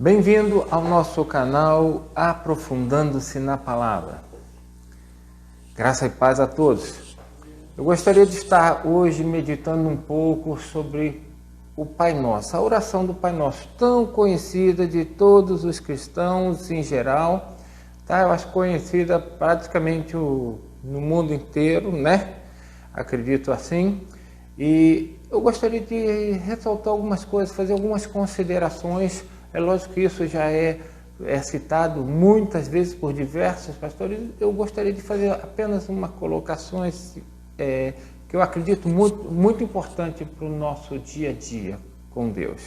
Bem-vindo ao nosso canal Aprofundando-se na Palavra. Graça e paz a todos. Eu gostaria de estar hoje meditando um pouco sobre o Pai Nosso, a oração do Pai Nosso, tão conhecida de todos os cristãos em geral, tá? Eu acho conhecida praticamente no mundo inteiro, né? Acredito assim. E eu gostaria de ressaltar algumas coisas, fazer algumas considerações. É lógico que isso já é citado muitas vezes por diversos pastores. Eu gostaria de fazer apenas uma colocação que eu acredito muito importante para o nosso dia a dia com Deus.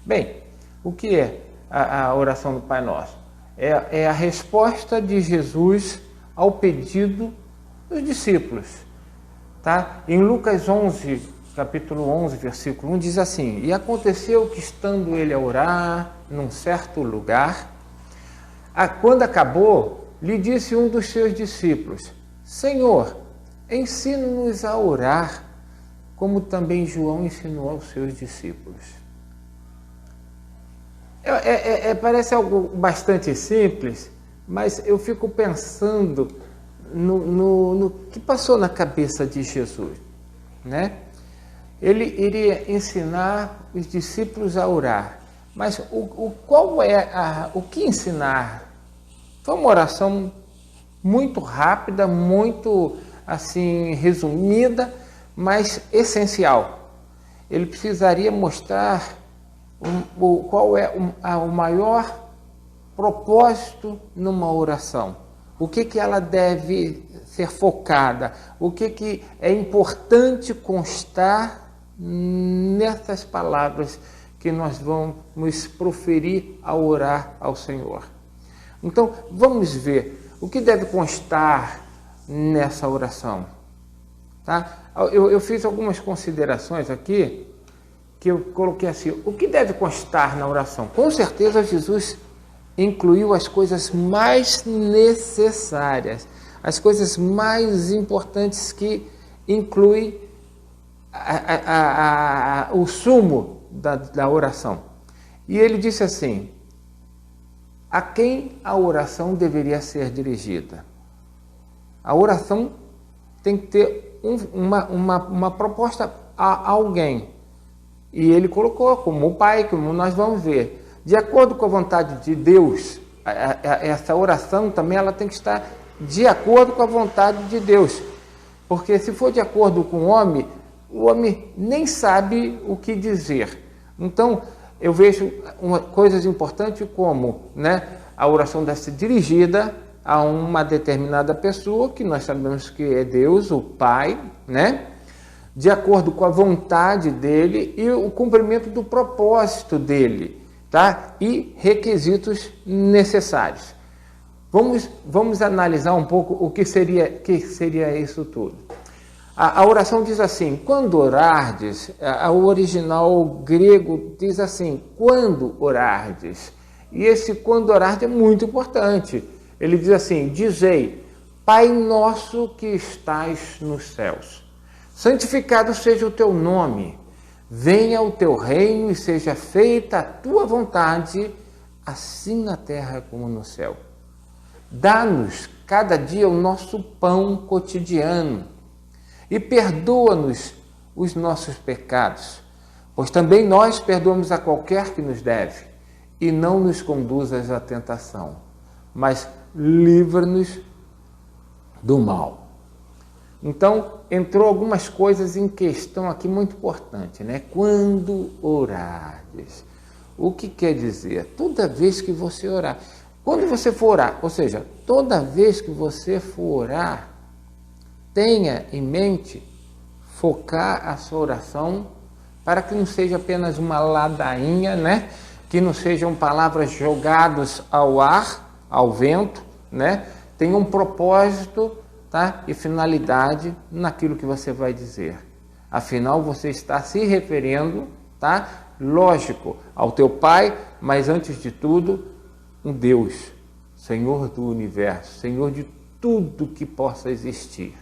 Bem, o que é a oração do Pai Nosso? É a resposta de Jesus ao pedido dos discípulos. Tá? Em Lucas 11, capítulo 11, versículo 1, diz assim: E aconteceu que, estando ele a orar num certo lugar, quando acabou, lhe disse um dos seus discípulos: Senhor, ensina-nos a orar, como também João ensinou aos seus discípulos. Parece algo bastante simples, mas eu fico pensando no que passou na cabeça de Jesus, né? Ele iria ensinar os discípulos a orar, mas o que ensinar? Foi uma oração muito rápida, muito assim resumida, mas essencial. Ele precisaria mostrar qual é o maior propósito numa oração. O que ela deve ser focada? O que é importante constar nessas palavras que nós vamos proferir ao orar ao Senhor? Então, vamos ver o que deve constar nessa oração. Tá? Eu fiz algumas considerações aqui, que eu coloquei assim: o que deve constar na oração? Com certeza Jesus incluiu as coisas mais necessárias, as coisas mais importantes que inclui o sumo da oração. E ele disse assim: a quem a oração deveria ser dirigida? A oração tem que ter uma proposta a alguém. E ele colocou como o Pai, como nós vamos ver. De acordo com a vontade de Deus, essa oração também ela tem que estar de acordo com a vontade de Deus. Porque se for de acordo com o homem nem sabe o que dizer. Então, eu vejo coisas importantes como, né, a oração deve ser dirigida a uma determinada pessoa, que nós sabemos que é Deus, o Pai, né? De acordo com a vontade dele e o cumprimento do propósito dele, tá? E requisitos necessários. Vamos analisar um pouco o que seria isso tudo. A oração diz assim: quando orardes, o original grego diz assim: quando orardes. E esse quando orardes é muito importante. Ele diz assim: dizei, Pai nosso que estais nos céus, santificado seja o teu nome, venha o teu reino e seja feita a tua vontade, assim na terra como no céu. Dá-nos cada dia o nosso pão cotidiano e perdoa-nos os nossos pecados, pois também nós perdoamos a qualquer que nos deve, e não nos conduzas à tentação, mas livra-nos do mal. Então, entrou algumas coisas em questão aqui muito importante, né? Quando orardes. O que quer dizer? Toda vez que você orar. Quando você for orar, ou seja, toda vez que você for orar, tenha em mente focar a sua oração para que não seja apenas uma ladainha, né? Que não sejam palavras jogadas ao ar, ao vento, né? Tenha um propósito, tá? E finalidade naquilo que você vai dizer. Afinal, você está se referindo, tá? Lógico, ao teu Pai, mas antes de tudo, um Deus, Senhor do universo, Senhor de tudo que possa existir.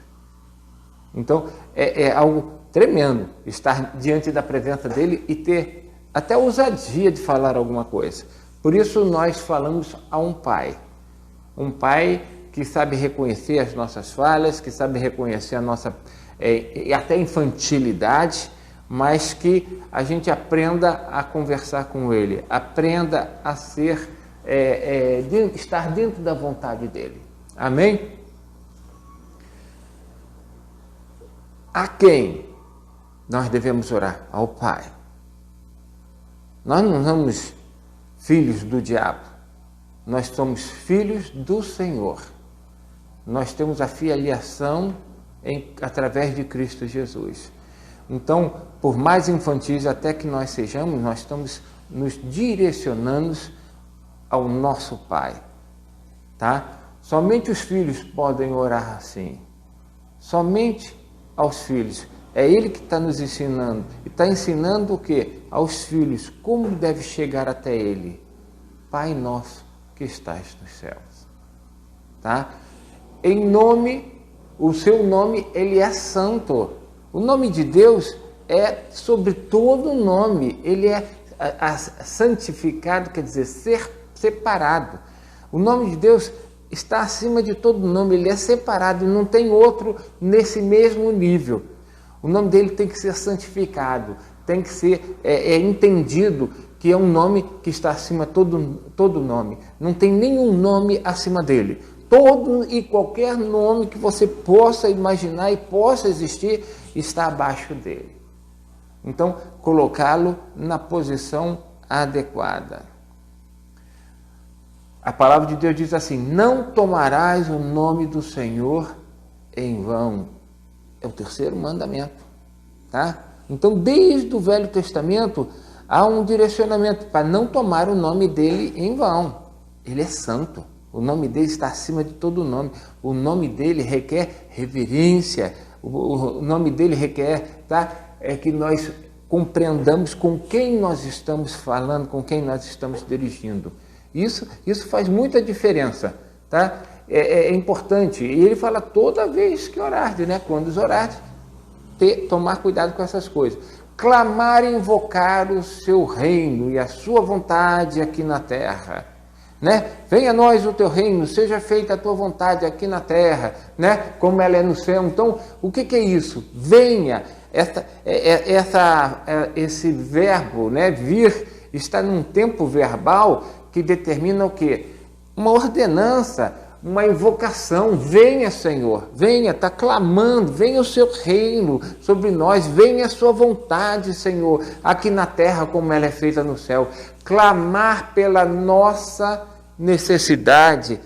Então, é algo tremendo estar diante da presença dele e ter até ousadia de falar alguma coisa. Por isso nós falamos a um pai que sabe reconhecer as nossas falhas, que sabe reconhecer a nossa até infantilidade, mas que a gente aprenda a conversar com ele, aprenda a ser, estar dentro da vontade dele. Amém? A quem nós devemos orar? Ao Pai. Nós não somos filhos do diabo, nós somos filhos do Senhor. Nós temos a filiação através de Cristo Jesus. Então, por mais infantis até que nós sejamos, nós estamos nos direcionando ao nosso Pai, tá? Somente os filhos podem orar assim. Somente aos filhos. É Ele que está nos ensinando. E está ensinando o quê? Aos filhos, como deve chegar até Ele. Pai nosso que estás nos céus. Tá? Em nome, o seu nome, Ele é santo. O nome de Deus é sobre todo nome. Ele é santificado, quer dizer, ser separado. O nome de Deus está acima de todo nome. Ele é separado e não tem outro nesse mesmo nível. O nome dele tem que ser santificado, tem que ser entendido que é um nome que está acima de todo nome. Não tem nenhum nome acima dele. Todo e qualquer nome que você possa imaginar e possa existir está abaixo dele. Então, colocá-lo na posição adequada. A palavra de Deus diz assim: não tomarás o nome do Senhor em vão. É o terceiro mandamento, tá? Então, desde o Velho Testamento, há um direcionamento para não tomar o nome dele em vão. Ele é santo. O nome dele está acima de todo nome. O nome dele requer reverência. O nome dele requer, tá? Que nós compreendamos com quem nós estamos falando, com quem nós estamos dirigindo. Isso faz muita diferença, tá? É importante. E ele fala toda vez que orardes, né? Quando orardes, tomar cuidado com essas coisas. Clamar e invocar o seu reino e a sua vontade aqui na terra, né? Venha a nós o teu reino, seja feita a tua vontade aqui na terra, né? Como ela é no céu. Então, o que é isso? Venha. Esse verbo, né? Vir, está num tempo verbal que determina o quê? Uma ordenança, uma invocação. Venha, Senhor, venha, está clamando, venha o seu reino sobre nós, venha a sua vontade, Senhor, aqui na terra como ela é feita no céu. Clamar pela nossa necessidade,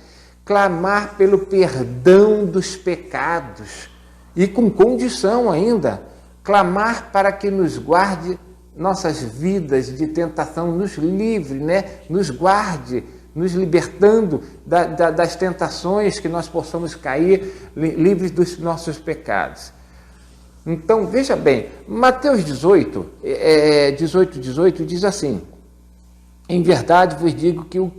clamar pelo perdão dos pecados e com condição ainda, clamar para que nos guarde nossas vidas de tentação, nos livre, né? Nos guarde, nos libertando das tentações que nós possamos cair, livres dos nossos pecados. Então, veja bem, Mateus 18 diz assim: em verdade vos digo que o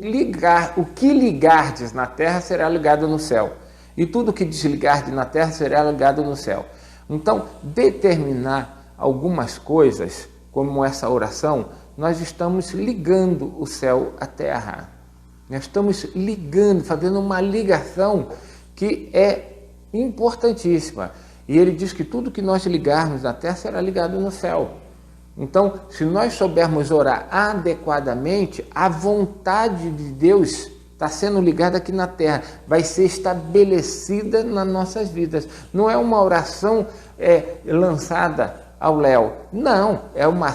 que ligardes na terra será ligado no céu, e tudo que desligardes na terra será ligado no céu. Então, determinar algumas coisas, como essa oração, nós estamos ligando o céu à terra. Nós estamos ligando, fazendo uma ligação que é importantíssima. E ele diz que tudo que nós ligarmos na terra será ligado no céu. Então, se nós soubermos orar adequadamente, a vontade de Deus está sendo ligada aqui na terra, vai ser estabelecida nas nossas vidas. Não é uma oração lançada ao léu. Não, é uma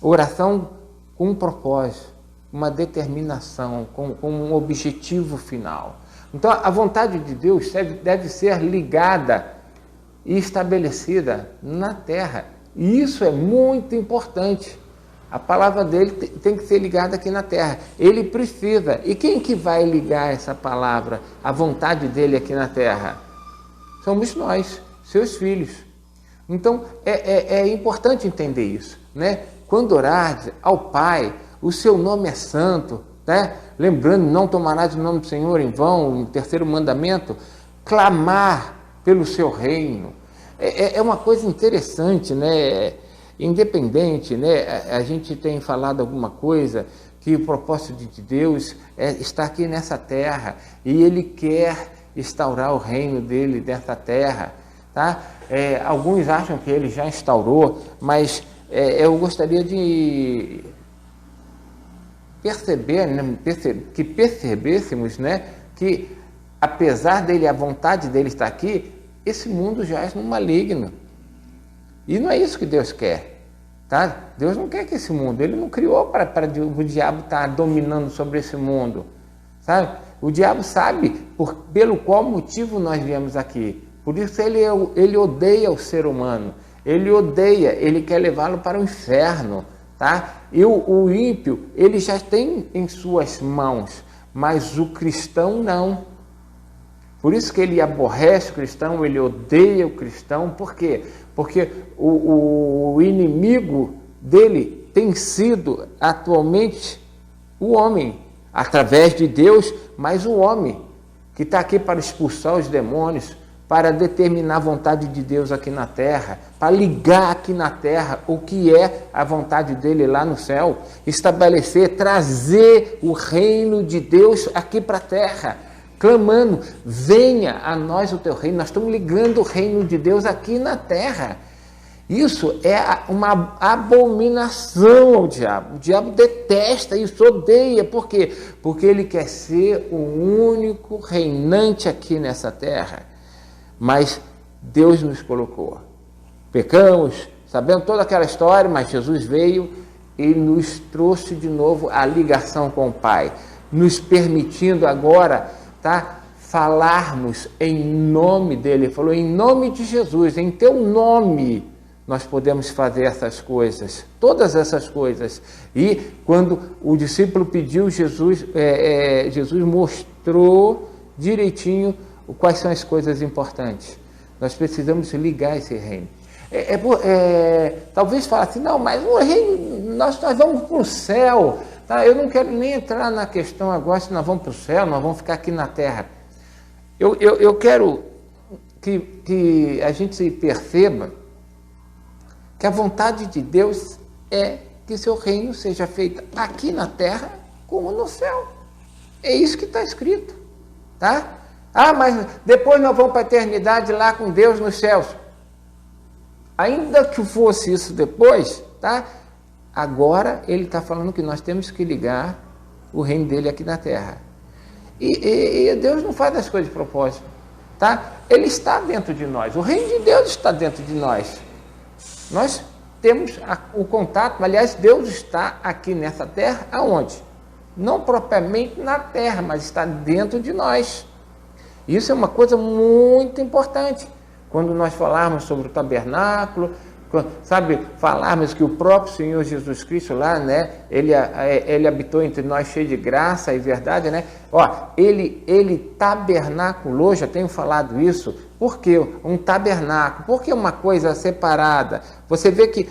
oração com um propósito, uma determinação, com um objetivo final. Então, a vontade de Deus deve ser ligada e estabelecida na terra. E isso é muito importante. A palavra dele tem que ser ligada aqui na terra. Ele precisa. E quem que vai ligar essa palavra, a vontade dele aqui na terra? Somos nós, seus filhos. Então, é importante entender isso, né? Quando orar ao Pai, o seu nome é santo, né? Lembrando, não tomarás o nome do Senhor em vão, o terceiro mandamento, clamar pelo seu reino. É uma coisa interessante, né? independente, né? A gente tem falado alguma coisa que o propósito de Deus é estar aqui nessa terra e Ele quer instaurar o reino dele nessa terra, tá? Alguns acham que Ele já instaurou, mas eu gostaria de perceber, né? Que percebêssemos, né? Que apesar dele, a vontade dele estar aqui, esse mundo jaz no maligno. E não é isso que Deus quer. Tá? Deus não quer que esse mundo, Ele não criou para o diabo estar dominando sobre esse mundo, sabe? O diabo sabe pelo qual motivo nós viemos aqui. Por isso ele odeia o ser humano, ele quer levá-lo para o inferno, tá? E o ímpio, ele já tem em suas mãos, mas o cristão não. Por isso que ele aborrece o cristão, ele odeia o cristão. Por quê? Porque o inimigo dele tem sido atualmente o homem, através de Deus, mas o homem, que está aqui para expulsar os demônios, para determinar a vontade de Deus aqui na terra, para ligar aqui na terra o que é a vontade dele lá no céu, estabelecer, trazer o reino de Deus aqui para a terra, clamando, venha a nós o teu reino. Nós estamos ligando o reino de Deus aqui na terra. Isso é uma abominação ao diabo. O diabo detesta isso, odeia. Por quê? Porque ele quer ser o único reinante aqui nessa terra. Mas Deus nos colocou. Pecamos, sabendo toda aquela história, mas Jesus veio e nos trouxe de novo a ligação com o Pai, nos permitindo agora, tá, falarmos em nome dele. Ele falou, em nome de Jesus, em teu nome nós podemos fazer essas coisas, todas essas coisas. E quando o discípulo pediu, Jesus mostrou direitinho quais são as coisas importantes. Nós precisamos ligar esse reino. Talvez fale assim, não, mas o reino, nós vamos para o céu. Tá? Eu não quero nem entrar na questão agora se nós vamos para o céu, nós vamos ficar aqui na terra. Eu quero que a gente se perceba que a vontade de Deus é que seu reino seja feito aqui na terra como no céu. É isso que está escrito. Tá? Ah, mas depois nós vamos para a eternidade lá com Deus nos céus. Ainda que fosse isso depois, tá? Agora ele está falando que nós temos que ligar o reino dele aqui na terra. E Deus não faz as coisas de propósito, tá? Ele está dentro de nós, o reino de Deus está dentro de nós. Nós temos o contato, aliás, Deus está aqui nessa terra, aonde? Não propriamente na terra, mas está dentro de nós. Isso é uma coisa muito importante. Quando nós falarmos sobre o tabernáculo, sabe, falarmos que o próprio Senhor Jesus Cristo lá, né, ele habitou entre nós cheio de graça e verdade, né? Ele tabernaculou, já tenho falado isso. Por que um tabernáculo? Por que uma coisa separada? Você vê que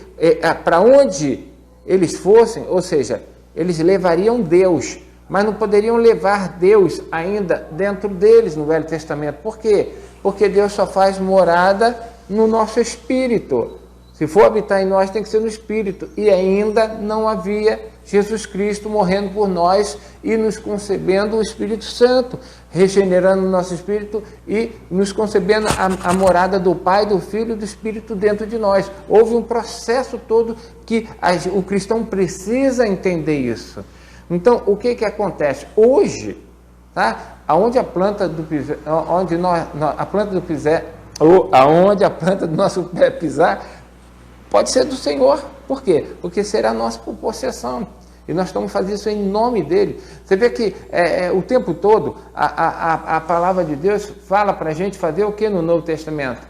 para onde eles fossem, ou seja, eles levariam Deus, mas não poderiam levar Deus ainda dentro deles no Velho Testamento. Por quê? Porque Deus só faz morada no nosso espírito. Se for habitar em nós, tem que ser no espírito. E ainda não havia Jesus Cristo morrendo por nós e nos concebendo o Espírito Santo, regenerando o nosso espírito e nos concebendo a morada do Pai, do Filho e do Espírito dentro de nós. Houve um processo todo que o cristão precisa entender isso. Então, o que acontece? Hoje, tá? Aonde a planta do pisar, aonde a planta do nosso pé pisar, pode ser do Senhor. Por quê? Porque será nossa possessão. E nós estamos fazendo isso em nome dele. Você vê que o tempo todo a palavra de Deus fala para a gente fazer o que no Novo Testamento?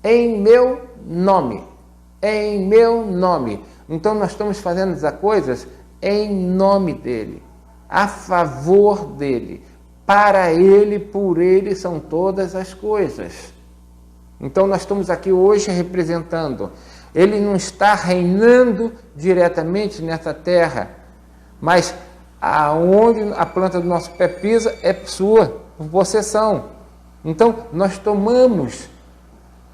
Em meu nome. Em meu nome. Então nós estamos fazendo as coisas em nome dele, a favor dele, para ele, por ele são todas as coisas. Então nós estamos aqui hoje representando. Ele não está reinando diretamente nessa terra, mas aonde a planta do nosso pé pisa é sua possessão. Então nós tomamos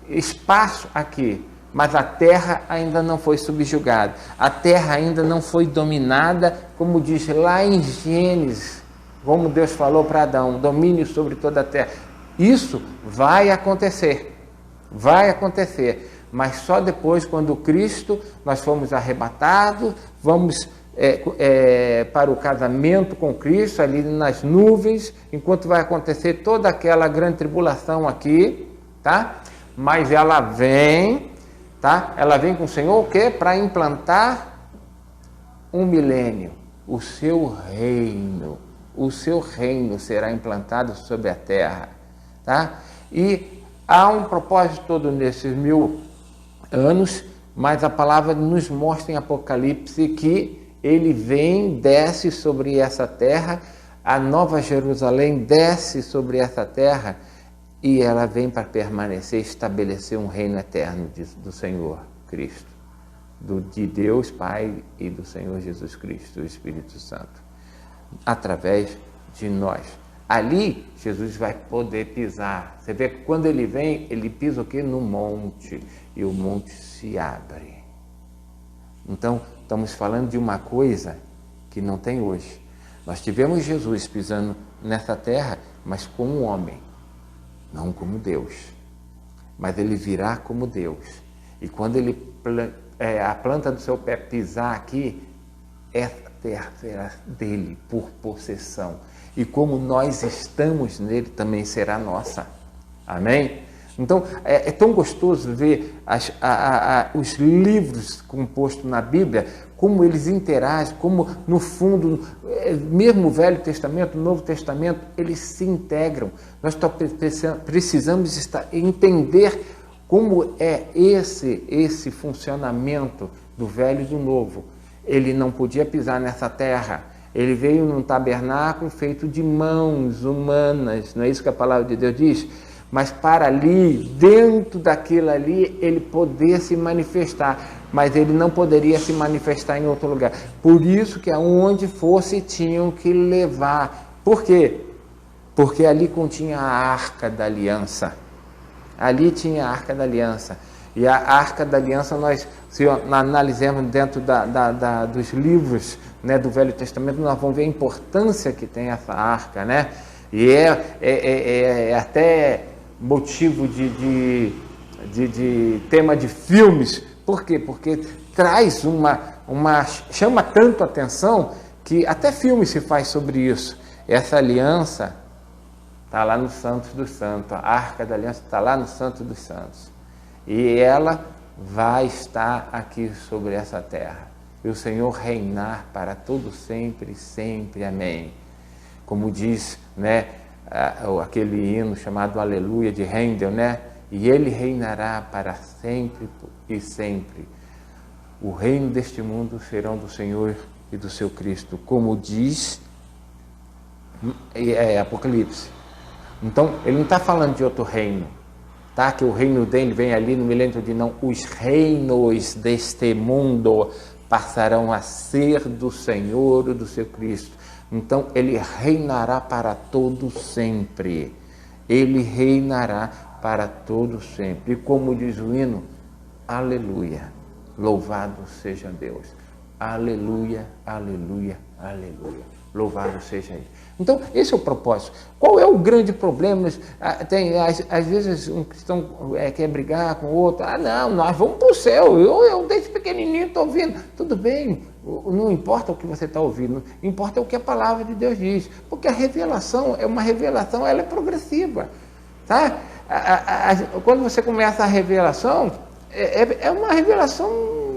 espaço aqui. mas a terra ainda não foi subjugada, a terra ainda não foi dominada, como diz lá em Gênesis, como Deus falou para Adão, domínio sobre toda a terra. Isso vai acontecer, mas só depois, quando Cristo, nós fomos arrebatados, vamos para o casamento com Cristo, ali nas nuvens, enquanto vai acontecer toda aquela grande tribulação aqui, tá? Mas ela vem, tá? Ela vem com o Senhor o quê? Para implantar um milênio, o seu reino será implantado sobre a terra, tá? E há um propósito todo nesses 1000 anos, mas a palavra nos mostra em Apocalipse que ele vem, desce sobre essa terra, a Nova Jerusalém desce sobre essa terra e ela vem para permanecer, estabelecer um reino eterno do Senhor Cristo, de Deus Pai e do Senhor Jesus Cristo, o Espírito Santo, através de nós. Ali, Jesus vai poder pisar. Você vê que quando ele vem, ele pisa o quê? No monte, e o monte se abre. Então, estamos falando de uma coisa que não tem hoje. Nós tivemos Jesus pisando nessa terra, mas como homem, não como Deus. Mas ele virá como Deus. E quando a planta do seu pé pisar aqui, essa terra será dele por possessão. E como nós estamos nele, também será nossa. Amém? Então, é tão gostoso ver os livros compostos na Bíblia, como eles interagem, como no fundo, mesmo o Velho Testamento, o Novo Testamento, eles se integram. Nós precisamos entender como é esse funcionamento do Velho e do Novo. Ele não podia pisar nessa terra. Ele veio num tabernáculo feito de mãos humanas, não é isso que a palavra de Deus diz? Mas para ali, dentro daquilo ali, ele poder se manifestar, mas ele não poderia se manifestar em outro lugar. Por isso que aonde fosse tinham que levar. Por quê? Porque ali continha a Arca da Aliança. Ali tinha a Arca da Aliança. E a Arca da Aliança, se analisarmos dentro dos livros, né, do Velho Testamento, nós vamos ver a importância que tem essa arca, né? E é até motivo de tema de filmes. Por quê? Porque traz chama tanto atenção que até filme se faz sobre isso. Essa aliança está lá no Santos dos Santos, a Arca da Aliança está lá no Santos dos Santos. E ela vai estar aqui sobre essa terra. E o Senhor reinar para todo sempre, sempre. Amém. Como diz, né, aquele hino chamado Aleluia de Handel, né? E ele reinará para sempre e sempre. O reino deste mundo serão do Senhor e do seu Cristo, como diz Apocalipse. Então, ele não está falando de outro reino, tá? Que o reino dele vem ali no milênio de não. Os reinos deste mundo passarão a ser do Senhor e do seu Cristo. Então, ele reinará para todo sempre. Ele reinará para todo sempre. E como diz o hino, aleluia, louvado seja Deus. Aleluia, aleluia, aleluia. Louvado seja Ele. Então, esse é o propósito. Qual é o grande problema? Às vezes um cristão quer brigar com o outro. Não, nós vamos para o céu. Eu desde pequenininho estou ouvindo. Tudo bem, não importa o que você está ouvindo, importa o que a palavra de Deus diz. Porque a revelação é uma revelação, ela é progressiva. Tá? Quando você começa a revelação, é uma revelação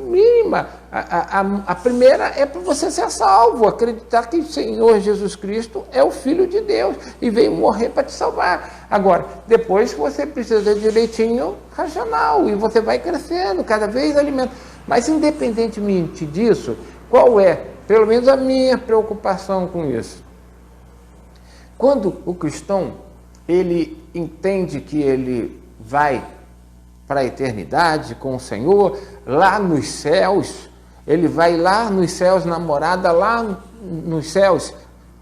mínima. A primeira é para você ser salvo, acreditar que o Senhor Jesus Cristo é o Filho de Deus e veio morrer para te salvar. Agora, depois você precisa de direitinho racional e você vai crescendo, cada vez alimenta. Mas independentemente disso, qual é, pelo menos a minha preocupação com isso? Quando o cristão, ele entende que ele vai para a eternidade com o Senhor, lá nos céus, ele vai lá nos céus, na morada lá nos céus,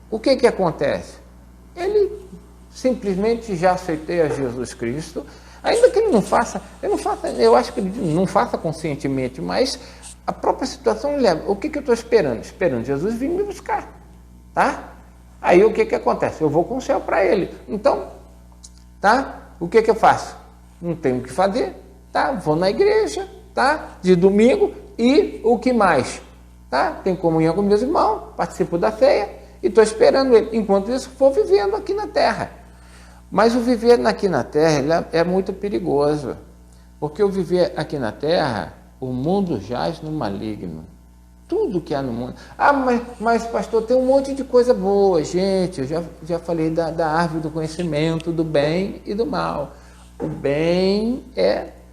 o que acontece? Ele simplesmente já aceitou a Jesus Cristo, ainda que ele eu acho que não faça conscientemente, mas a própria situação leva. O que eu estou esperando? Esperando Jesus vir me buscar, tá? Aí o que acontece? Eu vou com o céu para ele. Então, tá? O que eu faço? Não tenho o que fazer, tá? Vou na igreja, tá? De domingo e o que mais? Tá? Tenho comunhão com meus irmãos, participo da ceia e estou esperando ele. Enquanto isso, vou vivendo aqui na terra. Mas o viver aqui na terra é muito perigoso, porque o viver aqui na terra, o mundo jaz no maligno. Tudo que há no mundo. Mas pastor, tem um monte de coisa boa, gente. Eu já falei da árvore do conhecimento, do bem e do mal. O bem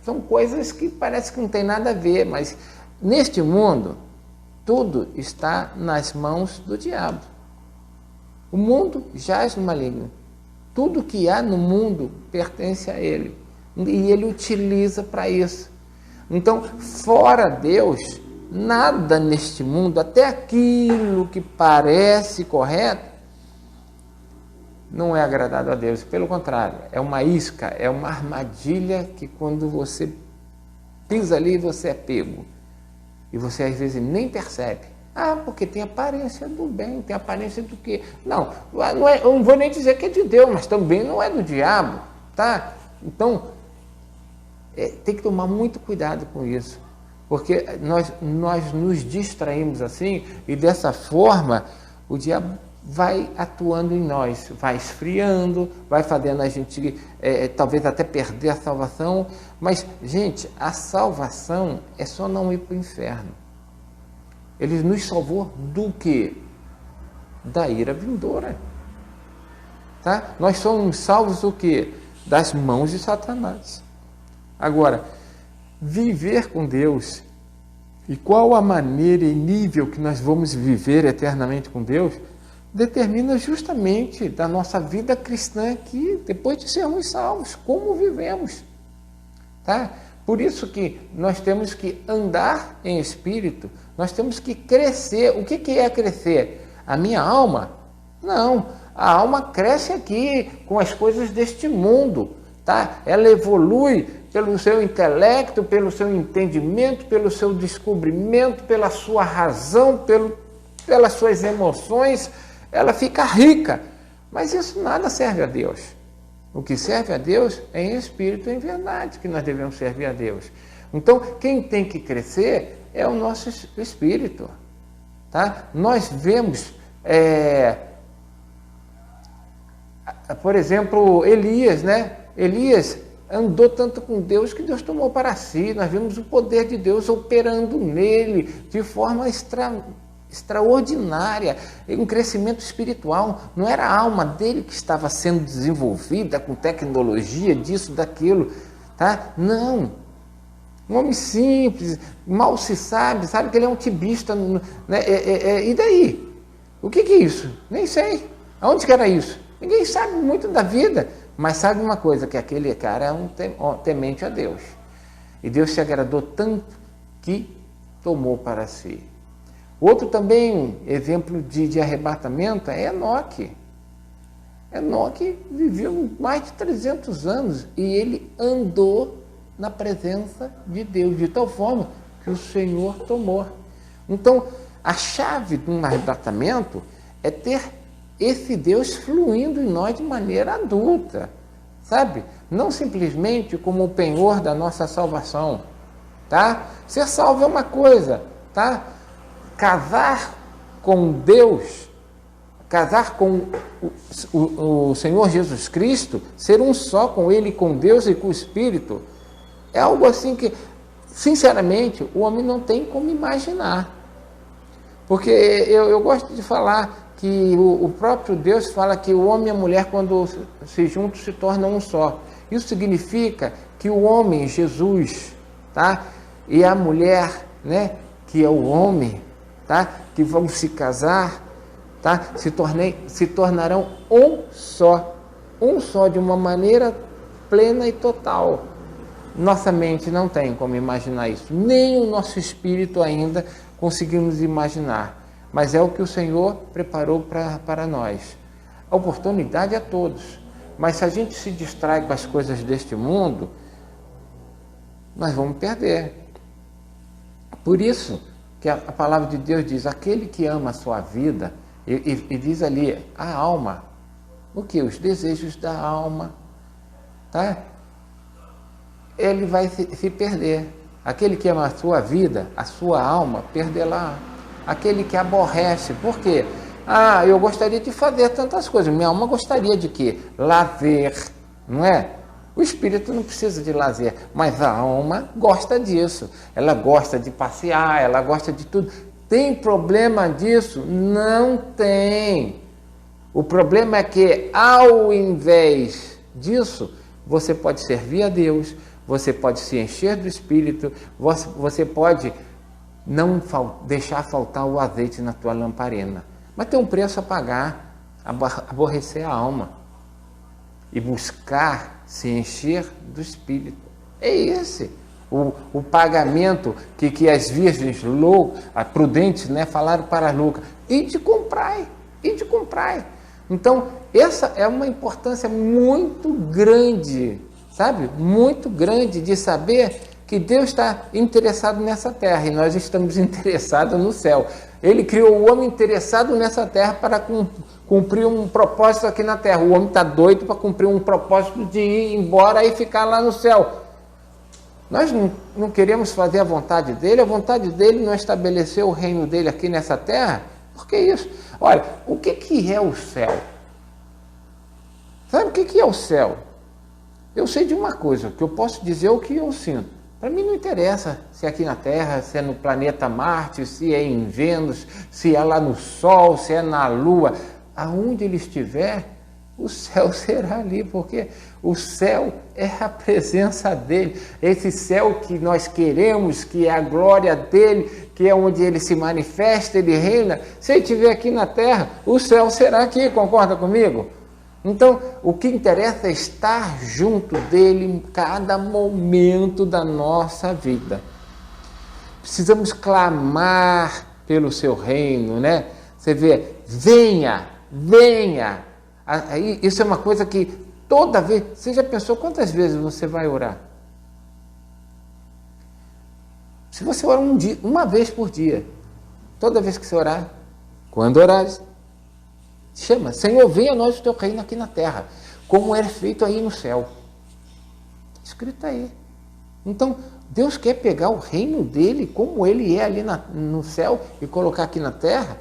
são coisas que parece que não tem nada a ver, mas neste mundo, tudo está nas mãos do diabo. O mundo jaz no maligno. Tudo que há no mundo pertence a ele. E ele utiliza para isso. Então, fora Deus, nada neste mundo, até aquilo que parece correto, não é agradável a Deus. Pelo contrário, é uma isca, é uma armadilha que quando você pisa ali, você é pego. E você às vezes nem percebe. Porque tem aparência do bem, tem aparência do quê? Não é, eu não vou nem dizer que é de Deus, mas também não é do diabo, tá? Então, tem que tomar muito cuidado com isso, porque nós nos distraímos assim, e dessa forma, o diabo vai atuando em nós, vai esfriando, vai fazendo a gente, talvez até perder a salvação, mas, gente, a salvação é só não ir para o inferno. Ele nos salvou do quê? Da ira vindoura. Tá? Nós somos salvos do quê? Das mãos de Satanás. Agora, viver com Deus, e qual a maneira e nível que nós vamos viver eternamente com Deus, determina justamente da nossa vida cristã aqui, depois de sermos salvos, como vivemos. Tá? Por isso que nós temos que andar em espírito, nós temos que crescer. O que é crescer? A minha alma? Não, a alma cresce aqui com as coisas deste mundo, tá? Ela evolui pelo seu intelecto, pelo seu entendimento, pelo seu descobrimento, pela sua razão, pelas suas emoções, ela fica rica. Mas isso nada serve a Deus. O que serve a Deus é em espírito e em verdade que nós devemos servir a Deus. Então, quem tem que crescer é o nosso espírito. Tá? Nós vemos, por exemplo, Elias, né? Elias andou tanto com Deus que Deus tomou para si. Nós vemos o poder de Deus operando nele de forma extraordinária, um crescimento espiritual. Não era a alma dele que estava sendo desenvolvida com tecnologia, disso, daquilo, tá? Não. Um homem simples, mal se sabe que ele é um tibista, né? E daí? O que é isso? Nem sei. Aonde que era isso? Ninguém sabe muito da vida, mas sabe uma coisa, que aquele cara é um temente a Deus. E Deus se agradou tanto que tomou para si. Outro também exemplo de arrebatamento é Enoque. Enoque viveu mais de 300 anos e ele andou na presença de Deus, de tal forma que o Senhor tomou. Então, a chave de um arrebatamento é ter esse Deus fluindo em nós de maneira adulta, sabe? Não simplesmente como o penhor da nossa salvação, tá? Ser salvo é uma coisa, tá? Casar com Deus, casar com o Senhor Jesus Cristo, ser um só com Ele, com Deus e com o Espírito, é algo assim que, sinceramente, o homem não tem como imaginar. Porque eu gosto de falar que o próprio Deus fala que o homem e a mulher, quando se juntam, se tornam um só. Isso significa que o homem, Jesus, tá? E a mulher, né, que é o homem, tá? Que vão se casar, tá? Se tornarão um só de uma maneira plena e total. Nossa mente não tem como imaginar isso, nem o nosso espírito ainda conseguimos imaginar, mas é o que o Senhor preparou para nós. A oportunidade é a todos, mas se a gente se distrai com as coisas deste mundo, nós vamos perder. Por isso que a palavra de Deus diz, aquele que ama a sua vida, e diz ali, a alma, o que? Os desejos da alma, tá? Ele vai se perder. Aquele que ama a sua vida, a sua alma, perderá. Aquele que aborrece, por quê? Eu gostaria de fazer tantas coisas, minha alma gostaria de quê? Lazer, não é? O espírito não precisa de lazer, mas a alma gosta disso. Ela gosta de passear, ela gosta de tudo. Tem problema disso? Não tem. O problema é que, ao invés disso, você pode servir a Deus, você pode se encher do Espírito, você pode não deixar faltar o azeite na tua lamparina. Mas tem um preço a pagar, aborrecer a alma e buscar se encher do Espírito. É esse o pagamento que as virgens prudentes, né, falaram para Lucas. E de comprar. Então, essa é uma importância muito grande, sabe? Muito grande de saber que Deus está interessado nessa terra e nós estamos interessados no céu. Ele criou o homem interessado nessa terra para cumprir um propósito aqui na terra. O homem está doido para cumprir um propósito de ir embora e ficar lá no céu. Nós não queremos fazer a vontade dele não estabeleceu o reino dele aqui nessa terra. Por que isso? Olha, o que é o céu? Sabe o que é o céu? Eu sei de uma coisa, que eu posso dizer o que eu sinto. Para mim não interessa se é aqui na Terra, se é no planeta Marte, se é em Vênus, se é lá no Sol, se é na Lua. Aonde ele estiver, o céu será ali, porque o céu é a presença dele. Esse céu que nós queremos, que é a glória dele, que é onde ele se manifesta, ele reina. Se ele estiver aqui na Terra, o céu será aqui, concorda comigo? Então, o que interessa é estar junto dele em cada momento da nossa vida. Precisamos clamar pelo seu reino, né? Você vê, venha. Isso é uma coisa que toda vez... Você já pensou quantas vezes você vai orar? Se você orar uma vez por dia, toda vez que você orar, quando orares, chama, Senhor, venha a nós o teu reino aqui na terra, como é feito aí no céu. Escrito aí. Então, Deus quer pegar o reino dele, como ele é ali no céu, e colocar aqui na terra.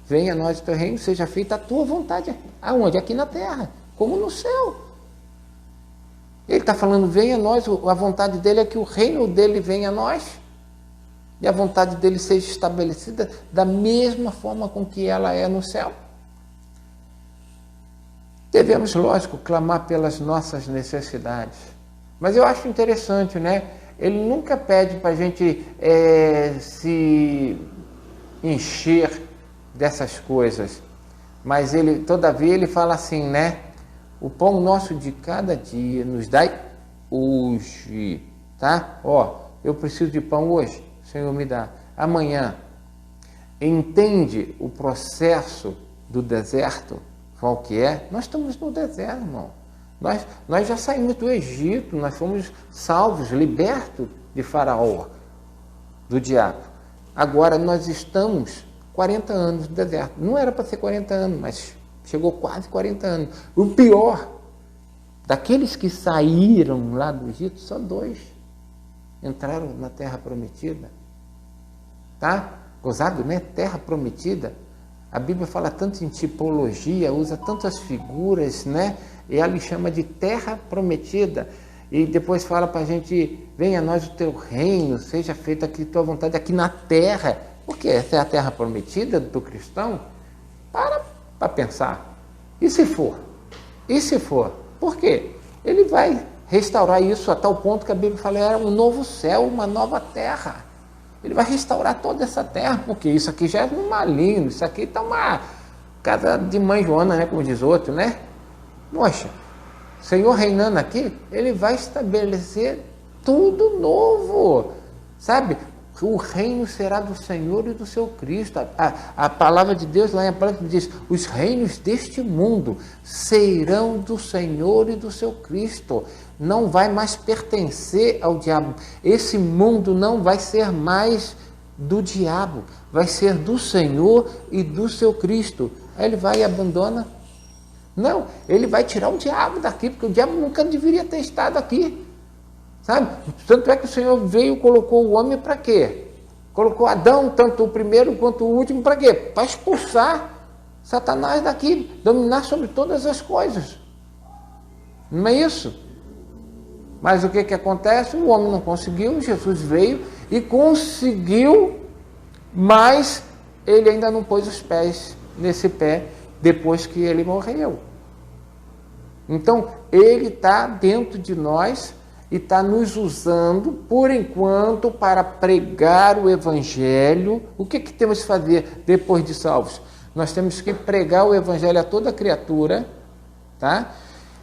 Venha a nós o teu reino, seja feita a tua vontade. Aonde? Aqui na terra, como no céu. Ele está falando, venha a nós, a vontade dele é que o reino dele venha a nós, e a vontade dele seja estabelecida da mesma forma com que ela é no céu. Devemos, lógico, clamar pelas nossas necessidades. Mas eu acho interessante, né? Ele nunca pede para a gente se encher dessas coisas. Mas todavia, ele fala assim, né? O pão nosso de cada dia nos dai hoje, tá? Eu preciso de pão hoje, o Senhor me dá. Amanhã, entende o processo do deserto? Qual que é? Nós estamos no deserto, irmão. Nós já saímos do Egito, nós fomos salvos, libertos de Faraó, do diabo. Agora nós estamos 40 anos no deserto. Não era para ser 40 anos, mas chegou quase 40 anos. O pior, daqueles que saíram lá do Egito, só 2 entraram na terra prometida. Tá? Gozado, né? Terra prometida. A Bíblia fala tanto em tipologia, usa tantas figuras, né? E ela chama de terra prometida. E depois fala para a gente, venha a nós o teu reino, seja feita aqui a tua vontade aqui na terra. Por quê? Essa é a terra prometida do cristão? Para pensar. E se for? Por quê? Ele vai restaurar isso a tal ponto que a Bíblia fala, era um novo céu, uma nova terra. Ele vai restaurar toda essa terra, porque isso aqui já é um maligno, isso aqui está uma casa de mãe Joana, né, como diz outro, né? Poxa, o Senhor reinando aqui, ele vai estabelecer tudo novo, sabe? O reino será do Senhor e do seu Cristo. A palavra de Deus lá em Apocalipse diz: os reinos deste mundo serão do Senhor e do seu Cristo. Não vai mais pertencer ao diabo. Esse mundo não vai ser mais do diabo, vai ser do Senhor e do seu Cristo. Aí ele vai e abandona? Não, ele vai tirar o diabo daqui, porque o diabo nunca deveria ter estado aqui. Sabe? Tanto é que o Senhor veio e colocou o homem para quê? Colocou Adão, tanto o primeiro quanto o último, para quê? Para expulsar Satanás daqui, dominar sobre todas as coisas. Não é isso? Mas o que acontece? O homem não conseguiu, Jesus veio e conseguiu, mas ele ainda não pôs os pés nesse pé depois que ele morreu. Então, ele está dentro de nós e está nos usando, por enquanto, para pregar o Evangelho. O que temos que fazer depois de salvos? Nós temos que pregar o Evangelho a toda criatura, tá?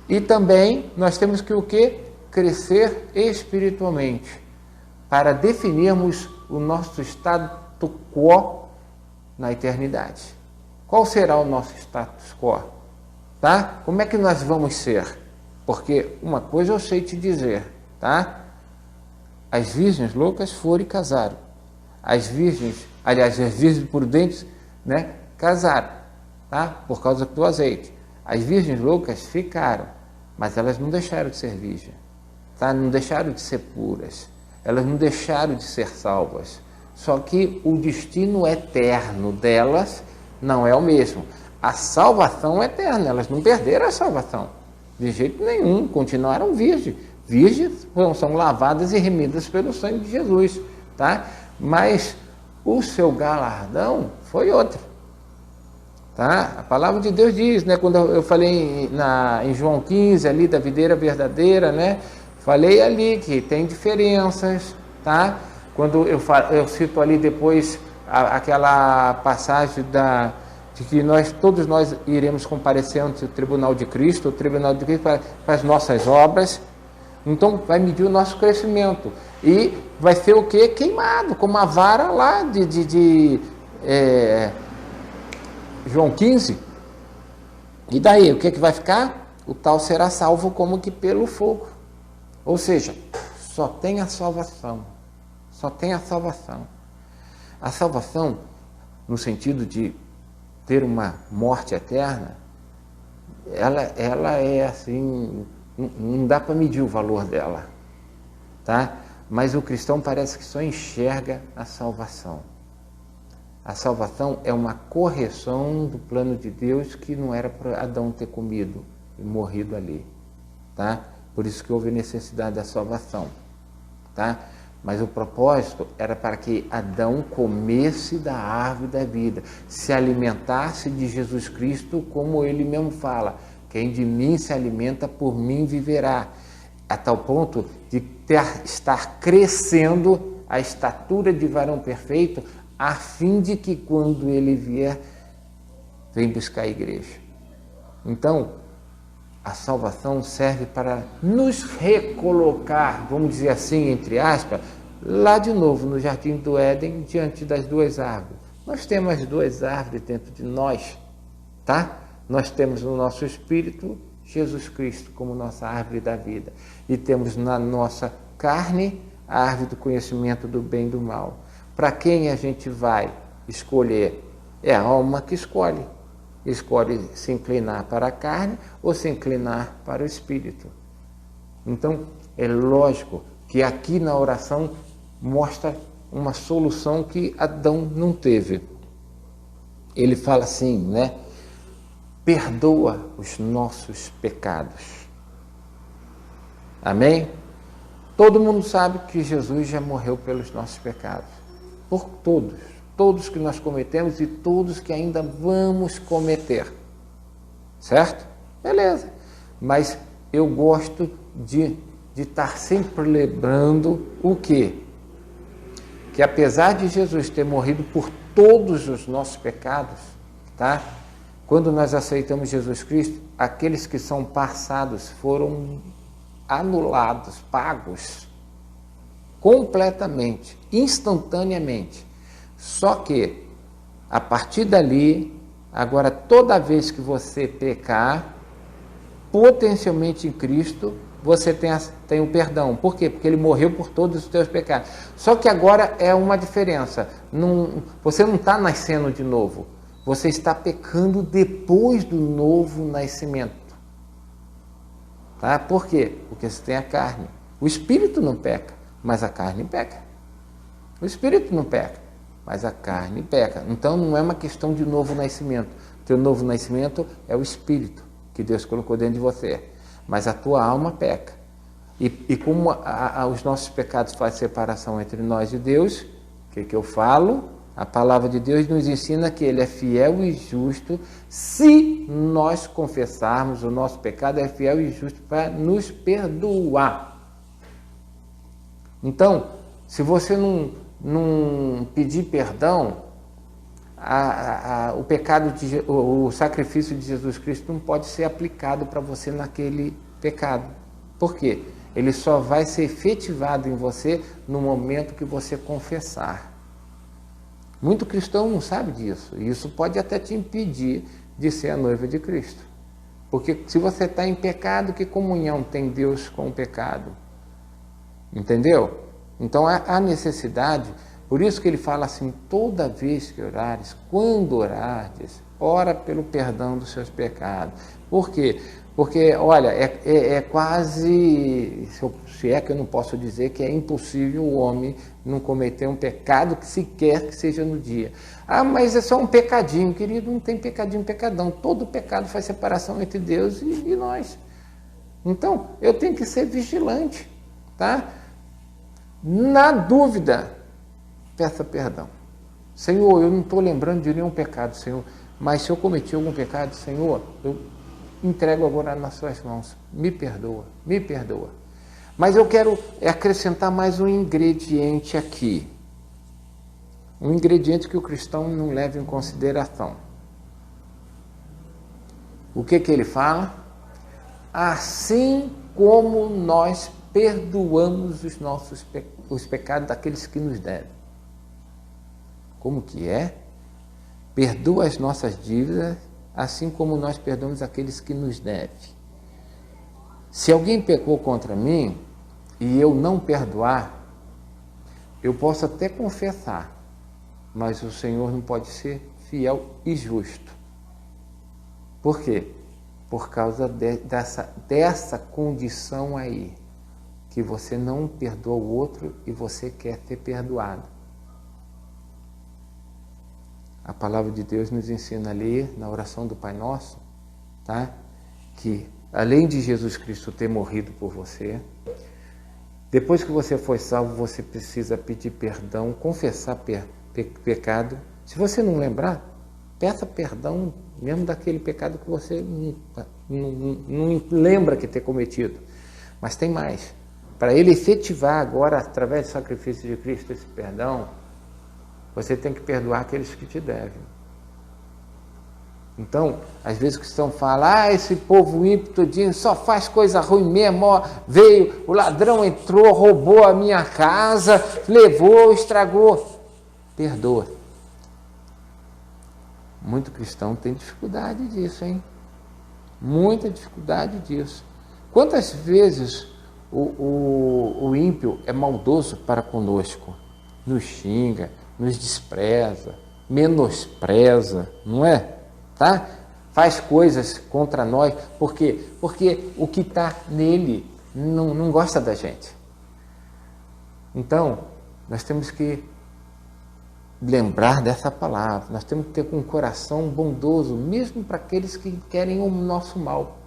E também nós temos que o quê? Crescer espiritualmente, para definirmos o nosso status quo na eternidade. Qual será o nosso status quo? Tá? Como é que nós vamos ser? Porque uma coisa eu sei te dizer, tá? As virgens loucas foram e casaram. As virgens prudentes, né, casaram, tá? Por causa do azeite. As virgens loucas ficaram, mas elas não deixaram de ser virgens, tá? Não deixaram de ser puras. Elas não deixaram de ser salvas. Só que o destino eterno delas não é o mesmo. A salvação é eterna, elas não perderam a salvação. De jeito nenhum, continuaram virgens. Virgens são lavadas e remidas pelo sangue de Jesus, tá? Mas o seu galardão foi outro, tá? A palavra de Deus diz, né? Quando eu falei em João 15, ali da videira verdadeira, né? Falei ali que tem diferenças, tá? Quando eu cito ali depois aquela passagem de que todos nós iremos comparecer ante o tribunal de Cristo, para as nossas obras. Então vai medir o nosso crescimento e vai ser o quê? Queimado, como a vara lá de João 15. E daí, o que vai ficar? O tal será salvo como que pelo fogo. Ou seja, só tem a salvação. Só tem a salvação. A salvação, no sentido de ter uma morte eterna, ela é assim, não dá para medir o valor dela, tá? Mas o cristão parece que só enxerga a salvação. A salvação é uma correção do plano de Deus que não era para Adão ter comido e morrido ali, tá? Por isso que houve necessidade da salvação, tá? Mas o propósito era para que Adão comesse da árvore da vida, se alimentasse de Jesus Cristo, como ele mesmo fala: quem de mim se alimenta, por mim viverá. A tal ponto de estar crescendo a estatura de varão perfeito, a fim de que quando ele vier, venha buscar a igreja. Então, a salvação serve para nos recolocar, vamos dizer assim, entre aspas, lá de novo no Jardim do Éden, diante das duas árvores. Nós temos as duas árvores dentro de nós, tá? Nós temos no nosso espírito Jesus Cristo como nossa árvore da vida. E temos na nossa carne a árvore do conhecimento do bem e do mal. Para quem a gente vai escolher? É a alma que escolhe. Escolhe se inclinar para a carne ou se inclinar para o espírito. Então, é lógico que aqui na oração mostra uma solução que Adão não teve. Ele fala assim, né? Perdoa os nossos pecados. Amém? Todo mundo sabe que Jesus já morreu pelos nossos pecados. Por todos. Todos que nós cometemos e todos que ainda vamos cometer. Certo? Beleza. Mas eu gosto de estar sempre lembrando o quê? Que apesar de Jesus ter morrido por todos os nossos pecados, tá? Quando nós aceitamos Jesus Cristo, aqueles que são passados foram anulados, pagos. completamente, instantaneamente. Só que, a partir dali, agora toda vez que você pecar, potencialmente em Cristo, você tem o perdão. Por quê? Porque ele morreu por todos os teus pecados. Só que agora é uma diferença. Você não está nascendo de novo. Você está pecando depois do novo nascimento. Tá? Por quê? Porque você tem a carne. O espírito não peca, mas a carne peca. O espírito não peca, mas a carne peca. Então não é uma questão de novo nascimento. O teu novo nascimento é o espírito que Deus colocou dentro de você. Mas a tua alma peca. E como os nossos pecados fazem separação entre nós e Deus, o que eu falo? A palavra de Deus nos ensina que Ele é fiel e justo. Se nós confessarmos o nosso pecado, é fiel e justo para nos perdoar. Então, se você não pedir perdão, o pecado, o sacrifício de Jesus Cristo não pode ser aplicado para você naquele pecado. Por quê? Ele só vai ser efetivado em você no momento que você confessar. Muito cristão não sabe disso, e isso pode até te impedir de ser a noiva de Cristo. Porque se você está em pecado, que comunhão tem Deus com o pecado? Entendeu? Então há necessidade, por isso que ele fala assim, toda vez que orares, quando orardes, ora pelo perdão dos seus pecados. Por quê? Porque, olha, é quase, se é que eu não posso dizer, que é impossível o homem não cometer um pecado que sequer que seja no dia. Ah, mas é só um pecadinho, querido, não tem pecadinho, pecadão. Todo pecado faz separação entre Deus e nós. Então, eu tenho que ser vigilante, tá? Na dúvida, peça perdão. Senhor, eu não estou lembrando de nenhum pecado, Senhor, mas se eu cometi algum pecado, Senhor, eu entrego agora nas suas mãos. Me perdoa, me perdoa. Mas eu quero acrescentar mais um ingrediente aqui. Um ingrediente que o cristão não leva em consideração. O que ele fala? Assim como nós perdoamos os pecados daqueles que nos devem. Como que é? Perdoa as nossas dívidas, assim como nós perdoamos aqueles que nos devem. Se alguém pecou contra mim e eu não perdoar, eu posso até confessar, mas o Senhor não pode ser fiel e justo. Por quê? Por causa dessa condição aí, que você não perdoa o outro e você quer ser perdoado. A palavra de Deus nos ensina a ler na oração do Pai Nosso, tá? Que além de Jesus Cristo ter morrido por você, depois que você foi salvo, você precisa pedir perdão, confessar pecado. Se você não lembrar, peça perdão mesmo daquele pecado que você não lembra que ter cometido. Mas tem mais. Para ele efetivar agora, através do sacrifício de Cristo, esse perdão, você tem que perdoar aqueles que te devem. Então, às vezes o cristão fala, esse povo ímpio todinho só faz coisa ruim mesmo, ó, veio, o ladrão entrou, roubou a minha casa, levou, estragou. Perdoa. Muito cristão tem dificuldade disso, hein? Muita dificuldade disso. Quantas vezes o ímpio é maldoso para conosco? Nos xinga, nos despreza, menospreza, não é? Tá? Faz coisas contra nós, por quê? Porque o que está nele não gosta da gente. Então, nós temos que lembrar dessa palavra, nós temos que ter um coração bondoso, mesmo para aqueles que querem o nosso mal.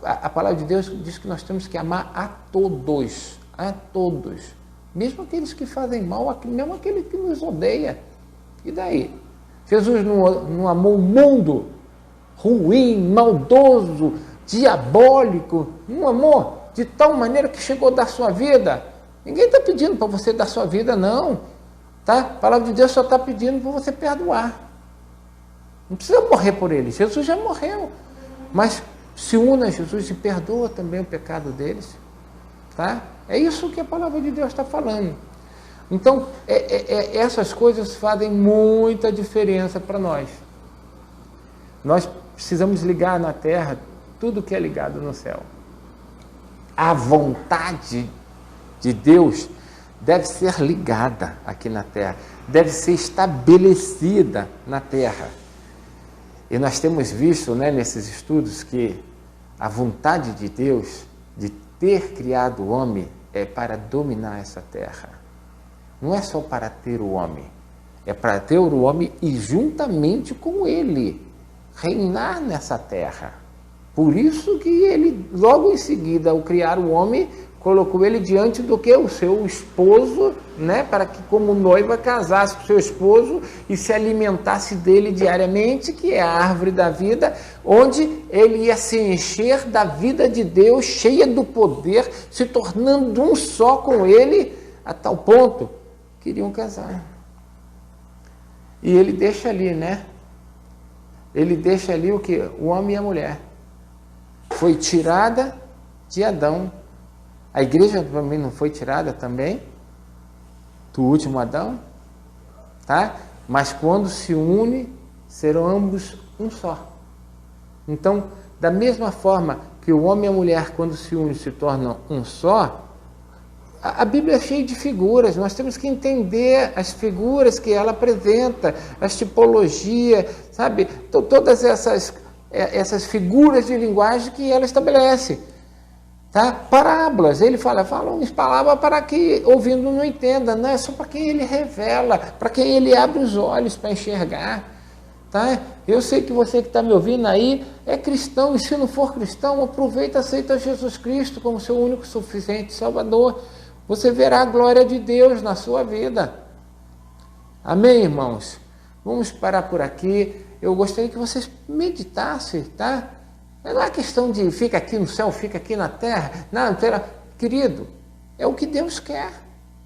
A palavra de Deus diz que nós temos que amar a todos, mesmo aqueles que fazem mal, mesmo aquele que nos odeia. E daí? Jesus não amou o mundo ruim, maldoso, diabólico, não amou de tal maneira que chegou a dar sua vida. Ninguém está pedindo para você dar sua vida, não. Tá? A palavra de Deus só está pedindo para você perdoar. Não precisa morrer por ele, Jesus já morreu. Mas se una a Jesus e perdoa também o pecado deles. Tá? É isso que a palavra de Deus está falando. Então, essas coisas fazem muita diferença para nós. Nós precisamos ligar na terra tudo que é ligado no céu. A vontade de Deus deve ser ligada aqui na terra, deve ser estabelecida na terra. E nós temos visto, né, nesses estudos que a vontade de Deus de ter criado o homem é para dominar essa terra. Não é só para ter o homem, é para ter o homem e juntamente com ele reinar nessa terra. Por isso que ele, logo em seguida, ao criar o homem, colocou ele diante do que? O seu esposo, né? Para que como noiva casasse com seu esposo e se alimentasse dele diariamente, que é a árvore da vida, onde ele ia se encher da vida de Deus, cheia do poder, se tornando um só com ele, a tal ponto que iriam casar. E ele deixa ali, né? Ele deixa ali o que? O homem e a mulher. Foi tirada de Adão. A igreja também não foi tirada também do último Adão, tá? Mas quando se une, serão ambos um só. Então, da mesma forma que o homem e a mulher, quando se unem, se tornam um só, a Bíblia é cheia de figuras, nós temos que entender as figuras que ela apresenta, as tipologias, sabe? Todas essas figuras de linguagem que ela estabelece. Tá? Parábolas, ele fala umas palavras para que ouvindo não entenda, não é só para quem ele revela, para quem ele abre os olhos para enxergar. Tá? Eu sei que você que está me ouvindo aí é cristão, e se não for cristão, aproveita e aceita Jesus Cristo como seu único suficiente Salvador. Você verá a glória de Deus na sua vida. Amém, irmãos? Vamos parar por aqui. Eu gostaria que vocês meditassem, tá? Não é questão de fica aqui no céu, fica aqui na terra. Não, querido, é o que Deus quer.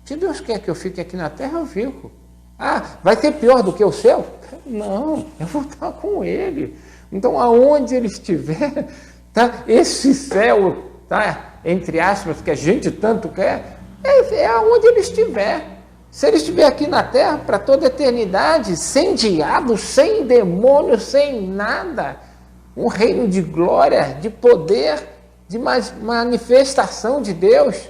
Se Deus quer que eu fique aqui na terra, eu fico. Ah, vai ser pior do que o céu? Não, eu vou estar com Ele. Então, aonde Ele estiver, tá? Esse céu, tá? Entre aspas, que a gente tanto quer, é aonde Ele estiver. Se Ele estiver aqui na terra para toda a eternidade, sem diabo, sem demônio, sem nada, um reino de glória, de poder, de manifestação de Deus,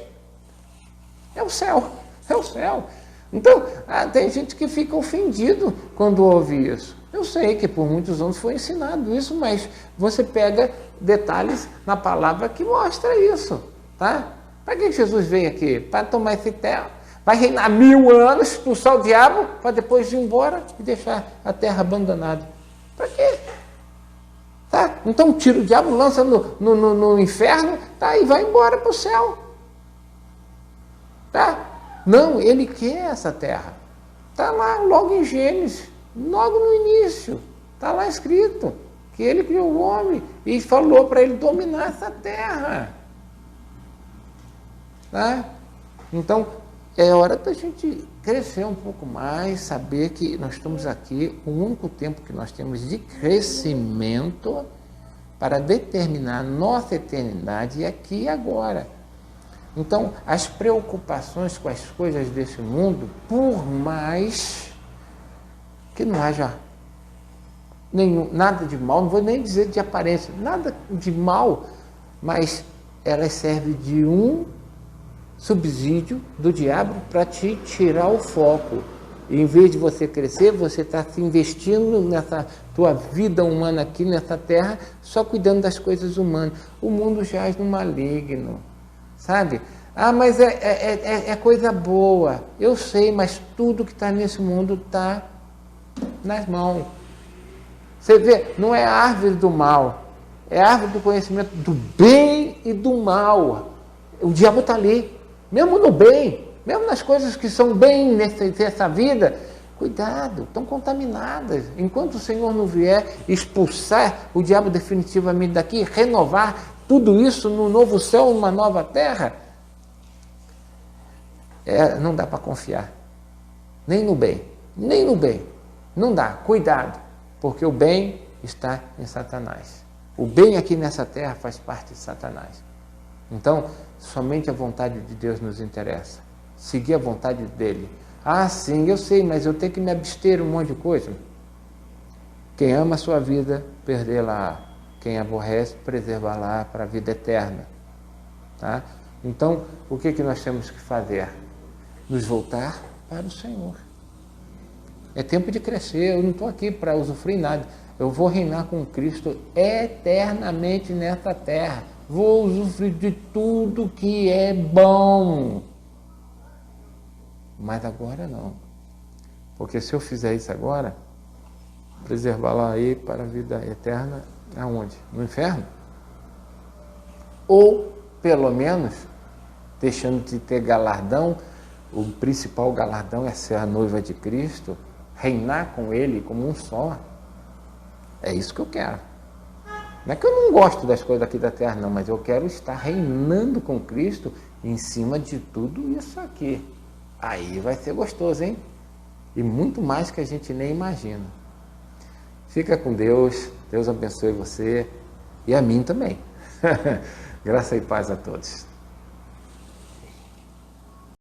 é o céu, é o céu. Então, tem gente que fica ofendido quando ouve isso. Eu sei que por muitos anos foi ensinado isso, mas você pega detalhes na palavra que mostra isso, tá? Para que Jesus veio aqui? Para tomar esse terra. Vai reinar 1000 anos, expulsar o diabo, para depois ir embora e deixar a terra abandonada. Para quê? Tá? Então tira o diabo, lança no inferno, tá? E vai embora para o céu. Tá? Não, ele quer essa terra. Está lá logo em Gênesis, logo no início. Está lá escrito que ele criou o homem e falou para ele dominar essa terra. Tá? Então, é hora da gente crescer um pouco mais, saber que nós estamos aqui, o único tempo que nós temos de crescimento para determinar nossa eternidade aqui e agora. Então, as preocupações com as coisas desse mundo, por mais que não haja nada de mal, não vou nem dizer de aparência, nada de mal, mas elas servem de um subsídio do diabo para te tirar o foco. E, em vez de você crescer, você está se investindo nessa tua vida humana aqui nessa terra, só cuidando das coisas humanas. O mundo jaz no maligno, sabe? Ah, mas é coisa boa. Eu sei, mas tudo que está nesse mundo está nas mãos. Você vê, não é a árvore do mal, é a árvore do conhecimento do bem e do mal. O diabo está ali. Mesmo no bem, mesmo nas coisas que são bem nessa vida, cuidado, estão contaminadas. Enquanto o Senhor não vier expulsar o diabo definitivamente daqui, renovar tudo isso no novo céu, numa nova terra, não dá para confiar. Nem no bem, nem no bem. Não dá, cuidado, porque o bem está em Satanás. O bem aqui nessa terra faz parte de Satanás. Então, somente a vontade de Deus nos interessa. Seguir a vontade dele. Ah, sim, eu sei, mas eu tenho que me abster um monte de coisa. Quem ama a sua vida, perdê-la. Quem aborrece, preservá-la para a vida eterna. Tá? Então, o que nós temos que fazer? Nos voltar para o Senhor. É tempo de crescer, eu não estou aqui para usufruir nada. Eu vou reinar com Cristo eternamente nesta terra. Vou usufruir de tudo que é bom. Mas agora não. Porque se eu fizer isso agora, preservá-la aí para a vida eterna, aonde? No inferno? Ou, pelo menos, deixando de ter galardão, o principal galardão é ser a noiva de Cristo, reinar com Ele como um só. É isso que eu quero. Não é que eu não gosto das coisas aqui da terra, não, mas eu quero estar reinando com Cristo em cima de tudo isso aqui. Aí vai ser gostoso, hein? E muito mais que a gente nem imagina. Fica com Deus, Deus abençoe você e a mim também. Graça e paz a todos.